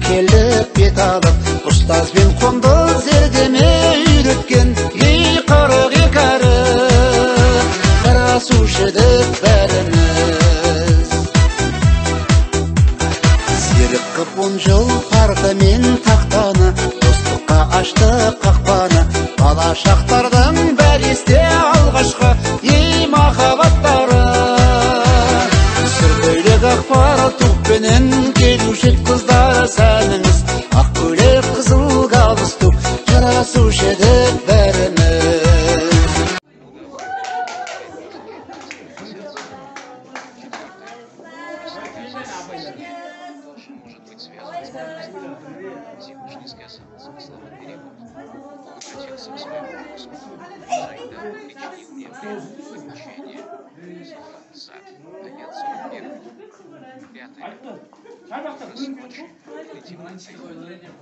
келіп бет алып ұстазбен қонды зердеме үйреткен ей қырық екі әрі қарасушы едік бәріміз серік қып 10 жыл парта мен тақтаны достыққа ашты қақпаны бала шақтардың бәрі есте алғашқы ей махаббаттары сүр көйлек ақпар тұқпенен келуші қыздар сәніңіз ақ көйлек қызыл галстук жарасушы едік бәріміз.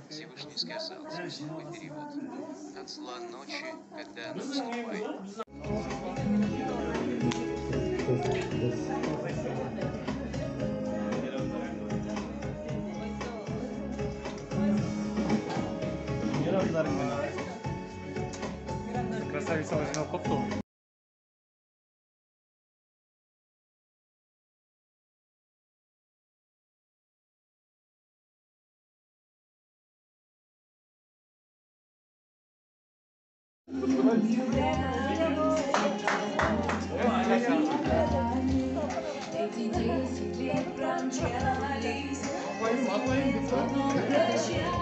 Всевышний сказал, смысловой перевод. От зла ночи, когда она наступает. Красавица возьмет копту. Эти 10 лет промчались, прощались.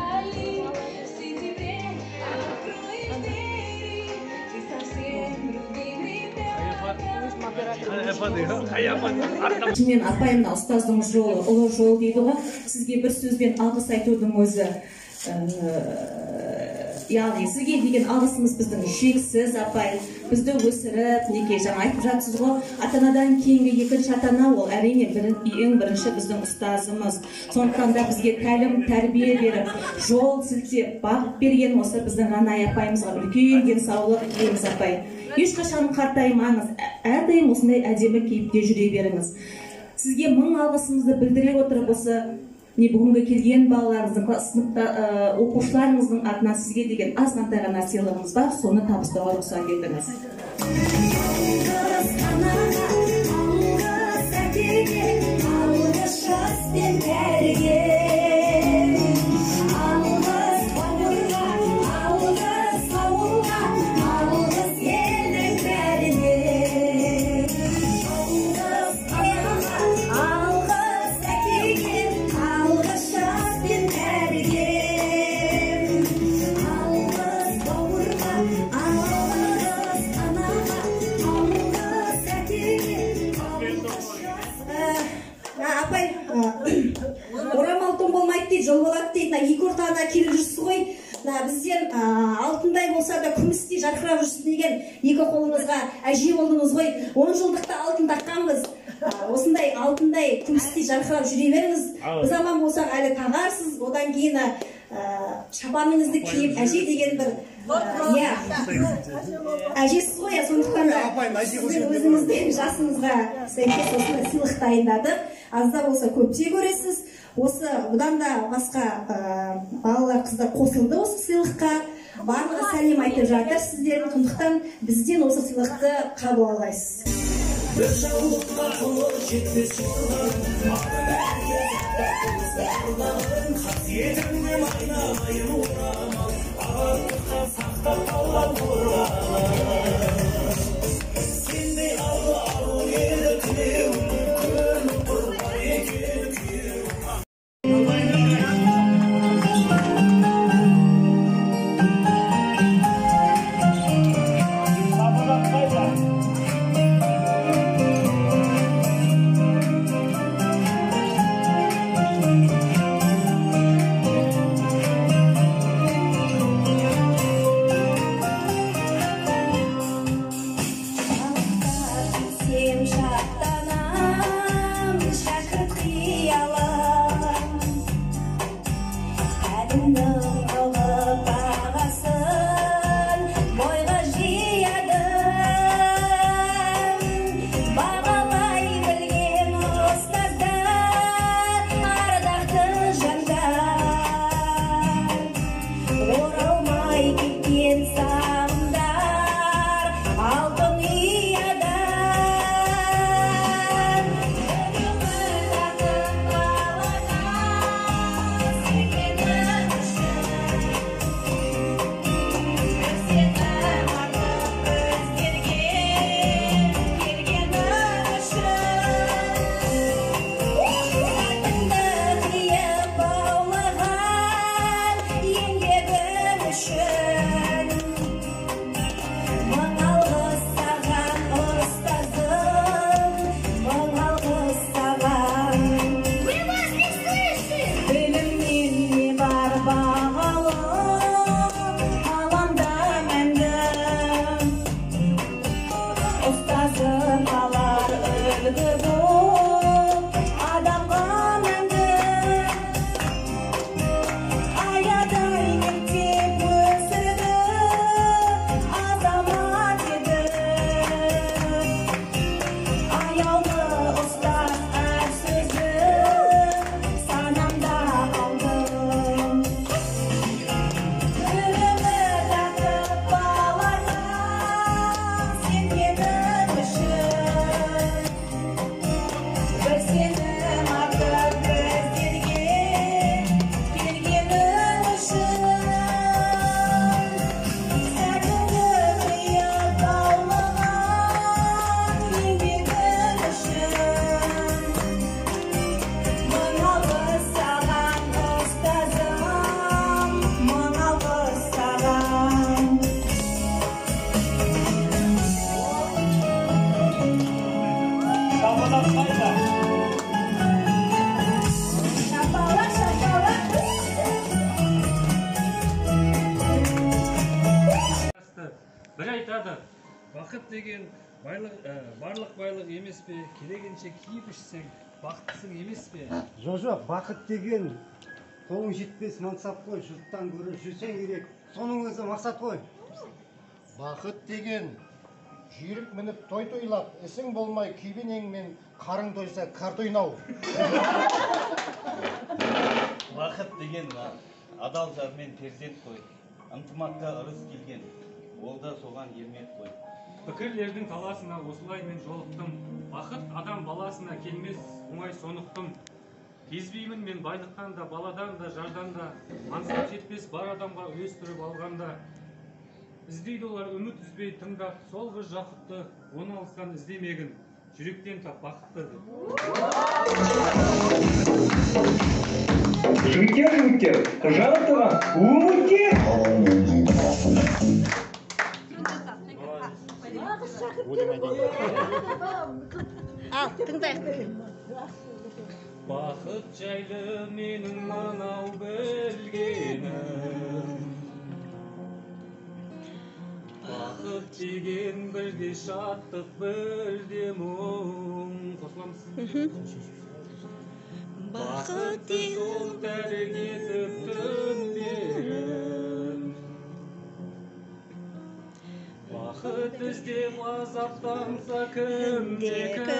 В сентябре открой двери, ты совсем другим ребенком. Мен апайымна ұстаздың жолы, ұлы жол дейді ғой. Сізге бір сөзбен алғыс айтудың өзі, яғни сізге деген алғысымыз біздің шексіз. Апай бізді өсіріп, неге жаңа айтып жатсыз ғой, ата-анадан кейінгі екінші ата-ана ол әрине ең бірінші біздің ұстазымыз. Сондықтан да бізге тәлім, тәрбие беріп, жол сілтеп, бағыт берген осы біздің Ранай апайымызға үлкен денсаулық тілейміз. Апай ешқашан қартаймаңыз, әрдайым осындай әдемі кейіпте жүре беріңіз. Сізге мың алғысымызды білдіре отырып, осы бүгінгі келген балаларыңыздың, сыныпта оқушыларыңыздың атынан сізге деген азғантай ғана сыйлығымыз бар, соны табыстауға рұқсат етіңіз. Жол болады дейді, екі ортада келіп жүрсіз ғой. Бізден алтындай болса да күмістей жарқырап жүрсіз деген екі қолыңызға әже болдыңыз ғой. 10 жылдықта алтын таққанбыз. Осындай алтындай күмістей жарқырап жүре беріңіз. Біз аман болсақ әлі тағарсыз. Одан кейін шапаныңызды киіп әже деген бір әжесіз ғой. Сондықтан сіздің өзіңіздің жасыңызға сәйкес осындай сыйлық дайындадық. Азда болса көпте көресіз. Осы бұдан да басқа балалар, қыздар қосылды осы сыйлыққа. Барлығы сәлем айтып жатыр сіздердің. Сондықтан бізден осы сыйлықты қабыл алғайсыз. Bir şavukla olur жетпес жылдың қасиетіңнен айналайын орамал ағаттыққа сақтап қалған қорғанын сендей алу еді тілеуім күн құрбан екен күйеуім. Бақыт деген барлық байлық емес пе? Келегенше киіп ішсең, бақыттысың емес пе? Жоқ, бақыт деген қолың жетпес мансап қой, жұрттан көрі жүрсең керек, соның өзі мақсат қой. Бақыт деген жүйрік мініп той-тойлап, ісің болмай күйбенеңмен қарың тойса карта ойнау. Бақыт деген адал жар мен перзент қой. Ынтымаққа ырыс келген, ол да соған ермек қой. Пікірлердің таласына осылай мен жолықтым. Бақыт адам баласына келмес, оңай сонықты. Кезбеймін мен байлықтан да, баладан да, жардан да, аңсап жетпес бар адамға өстіріп алғанда. Іздейді олар үміт үзбей тыңдап, сол қыз жақұтты, оны алыстан іздемегін, жүректен тап бақытты. Жігіттер, жарып тұрған, өмірге! Бақыт жайлы менің мынау білгенім, бақыт деген бірде шаттық, бірде мұң. Қосыламыз? Бақыт сол тәрік етіп түндерім, бақыт іздеп азаптанса кімде-кім.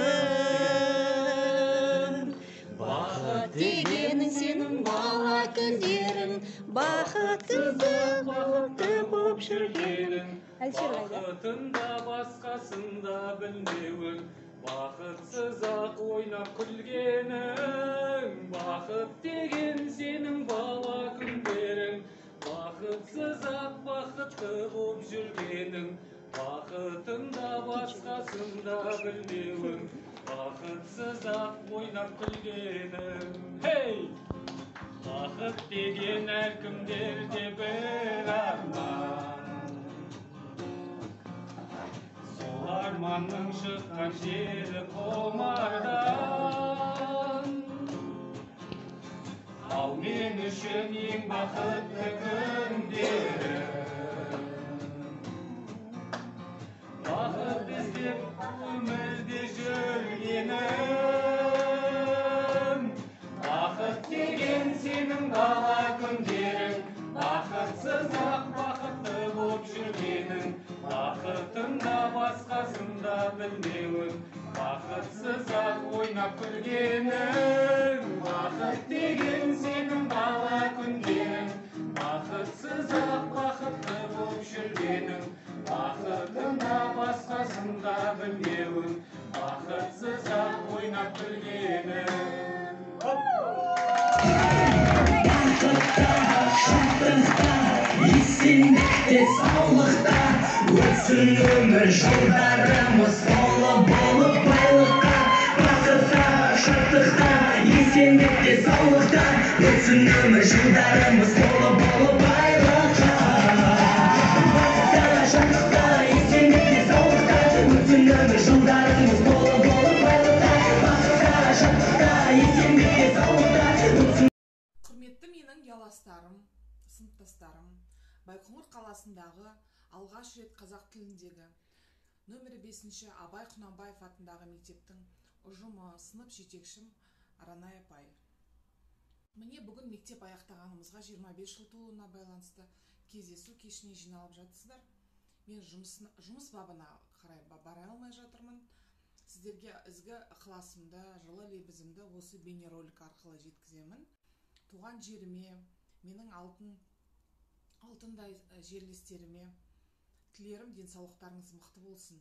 Бақыт дегенің сенің бала күндерің, бақытсыздық бақытты боп жүргенің, бақытында басқасында білмеуің, бақытсыз-ақ ойнап күлгенің. Бақыт деген сенің бала күндерің, бақытсыз-ақ бақытты боп жүргенің, бақытында басқасында білмеуің, бақытсыз-ақ ойнап күлгенің. Хей! Бақыт деген әркімдерде бір арман, сол арманның шыққан жері құмардан. Ал мен үшін ең бақытты күндерім, бақыт іздеп өмірде жүргенім. Бақыт деген сенің бала күндерің, бақытсыз-ақ бақытты боп жүргенің, бақытында басқасында білмеуің, бақытсыз-ақ ойнап күлгенің. Бақыт деген сенің бала күндерің, бақытсыз-ақ бақытты боп жүргенің, бақытында басқасында білмеуің, бақытсыз-ақ ойнап күлгенің. Бақытта, шаттықта, есендікте, саулықта, өтсін өмір жолдарымыз толы болып байлыққа. Бақытта, шаттықта, есендікте, саулықта, өтсін өмір жолдарымыз толы болып байлыққа. Бақытта, шаттықта, есендікте, саулықта, өтсін өмір жолдарымыз толы болып байлыққа. Бақытта, шаттықта, есендікте, саулықта, өтсін. Құрметті менің ұяластарым, сыныптастарым, Байқоңыр қаласындағы алғаш рет қазақ тіліндегі нөмірі 5-ші Абай Құнанбаев атындағы мектептің ұжымы сынып жетекшім Аранай апай. Міне бүгін мектеп аяқтағанымызға 25 жыл толуына байланысты кездесу кешіне жиналып жатсыздар. Мен жұмыс бабына қарай бара алмай жатырмын. Сіздерге ізгі ықыласымды, жылы лебізімді осы бейнеролик арқылы жеткіземін. Туған жеріме, менің алтындай жерлестеріме тілерім денсаулықтарыңыз мықты болсын.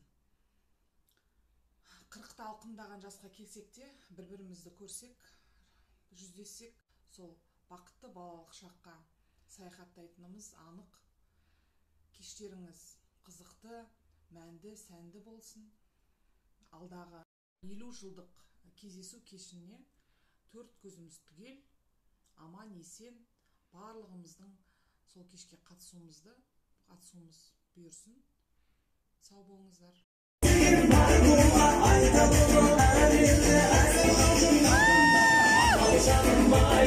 40-та алқымдаған жасқа келсек те, бір-бірімізді көрсек, жүздессек, сол бақытты балалық шаққа саяхаттайтынымыз анық. Кештеріңіз қызықты, мәнді, сәнді болсын. Алдағы 50 жылдық кездесу кешіне 4 көзіміз түгел, аман есен, барлығымыздың сол кешке қатысуымыз бұйырсын. Сау болыңыздар. Janım bay,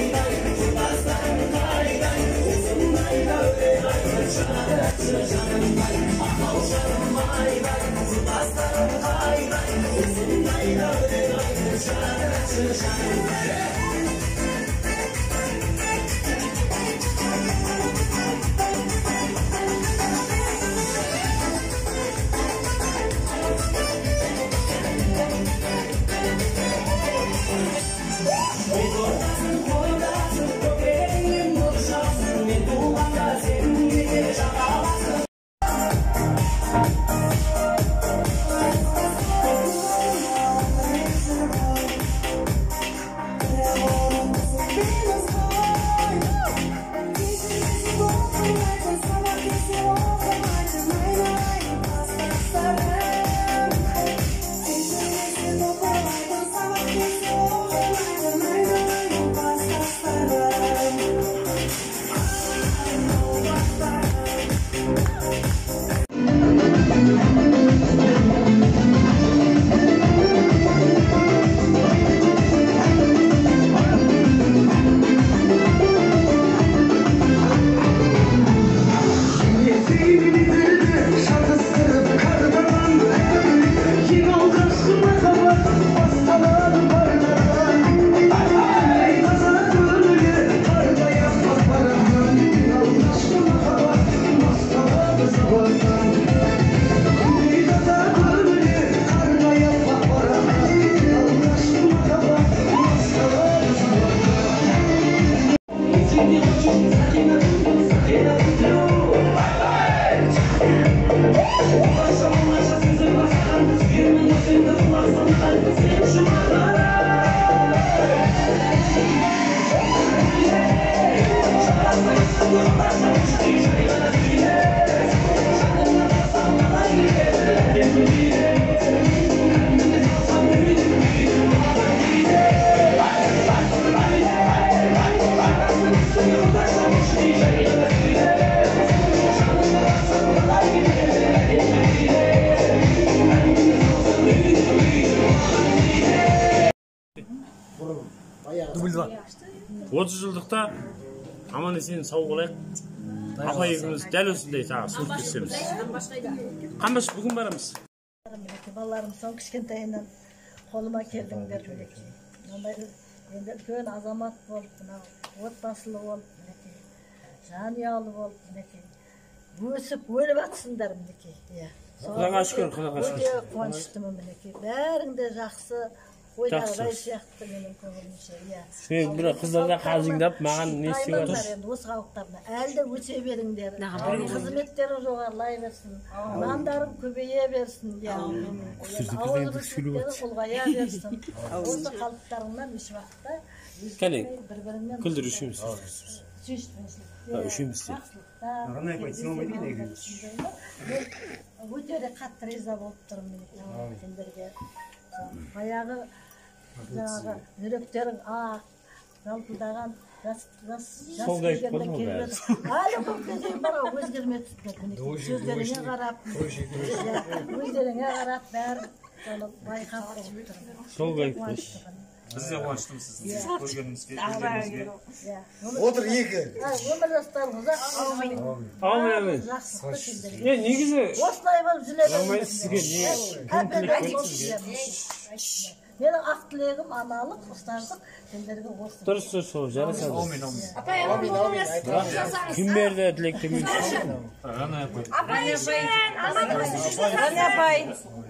жылдықта аман есен сау болайық. Апа екеуміз дәл осындай тағы суыт кетсеміз. Қамбаш бүгін барамыз. Балаларым сон кішкентайынан қолыма келдіңдер мінекей. Енді үлкен азамат болып, отбасылы болып, жанұялы болып, өсіп, өліп атсыңдар мінекей. Құдайға шүкір, Құдайға шүкір. Өте қуаныштымын мінекей. Бәрің де жақсы. Ойдағыдай сияқты менің көңілімше. Бір қыздарда қалжыңдап, маған не істеп жатыр? Осы халықтарына әлі де өсе беріңдер. Қызметтерің жоғарылай берсін. Нандарың көбейе берсін. Ауыз рұсметтерің ұлғая берсін. Осы халықтарыңнан еш уақытта бір-біріңмен күлдір үшеміз. Үшеміз де. Өте де қатты риза болып тұрмын сендерге. Баяғы жүректерің ақ, жалпылдаған жас келгенде келбеді. Әлі бұл кезде бара өзгермеді. Сөздеріңе қарап, өздеріңе қарап бәрі байқап тұрмын. Сол қайып. Біз де қуаныштымыз сізді көргенімізге. Отыр екі. Өмір жастарыңыз Amin. Негізі осылай болып жүре беріңіз. Менің ақ тілегім аналық, ұстаздық, сендерге осы. Дұрыс, жарасады. Апай, кім берді тілекті мен? Апай,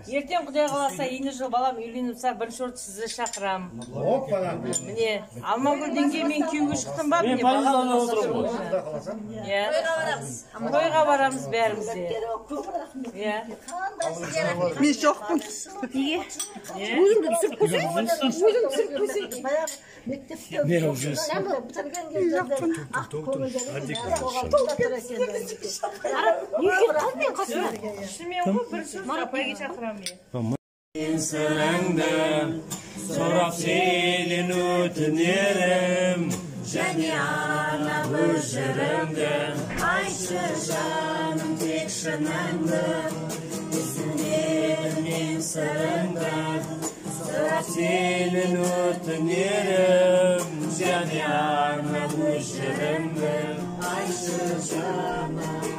ертең Құдай қаласа ені жыл балам үйленіпса бірінші орын сізді шақырам. Міне, Алмагүлден кейін мен күйеуге шықтым ба? Мен Парижда отырмын. Тойға барамыз бәріміз де. Мен жоқпын. Неге? Өзімді түсіріп көсейін. Мектепте бітірген кездерде ақ көңілдерін Сырыңды сұрап сенен өтінерім, және арнап өз жырыңды айтшы жаным тек шыныңды. Түсінемін мен сырыңды сұрап сенен өтінерім, және арнап өз жырыңды айтшы жаным.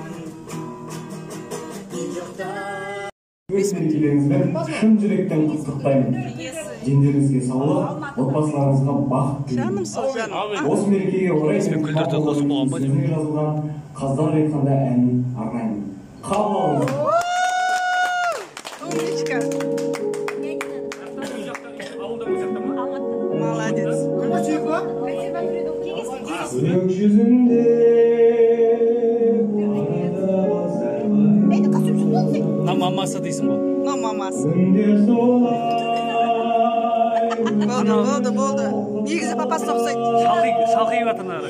Өз мерекелеріңізбен шын жүректен құттықтаймын. дендеріңізге саулық, отбасыларыңызға бақыт Жаным сол, жаным. Осы мерекеге орай сөзіне жазылған қаздар айтқанда әнін арнаймын. Қабыл алыңыз. Умничка. Молодец. Көк жүзінде Мамасы дейсің ғой. Мамасы. Болды. Негізі папасы ұқсайды. Шалқи батынары.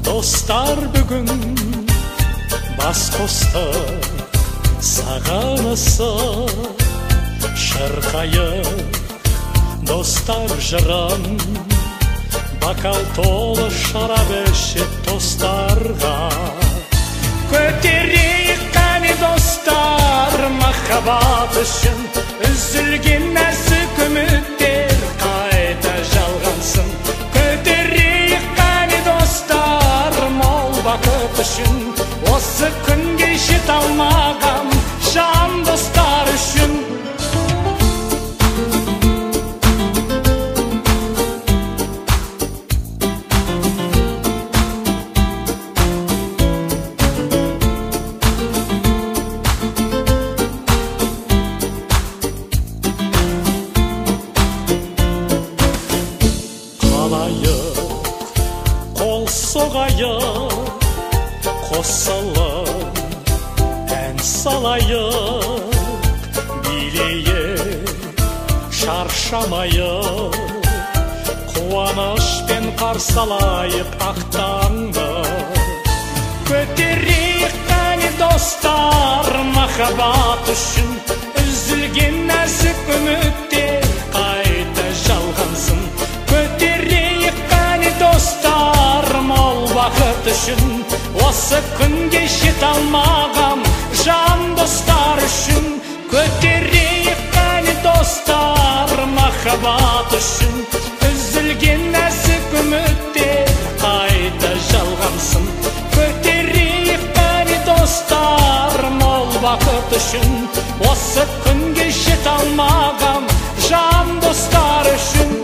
Достар бүгін бас қосты сағанысы шырқайып достар жырын бокал толы шарап ішіп достарға көтерейік қане достар махаббат үшін үзілген нәзік үміттер қайта жалғансын көтерейік қане достар мол бақыт үшін осы күнге жете алмаған жан достар үшін қол соғайық қосылып ән салайық билейік шаршамайық қуанышпен қарсы алайық ақ таңды көтерейік қане достар махаббат үшін үзілген нәзік үміттер қайта жалғансын көтерейік қане достар мол бақыт үшін осы күнге жете алмаған жан достар үшін көтерейік қане достар махаббат үшін үзілген нәзік үміттер қайта жалғансын көтерейік қане достар мол бақыт үшін осы күнге жете алмаған жан достар үшін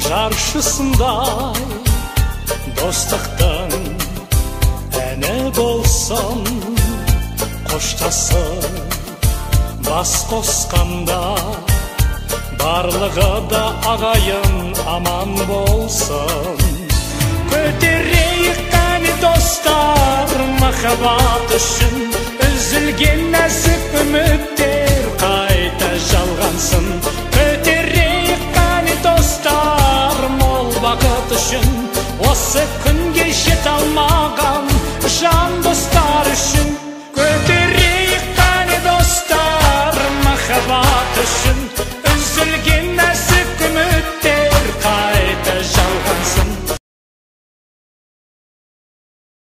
жаршысындай достықтың әні болсын қоштасып бас қосқанда барлығы да ағайын аман болсын көтерейік қане достар махаббат үшін үзілген нәзік үміттер қайта жалғансын көтерейік қане достар айталмаған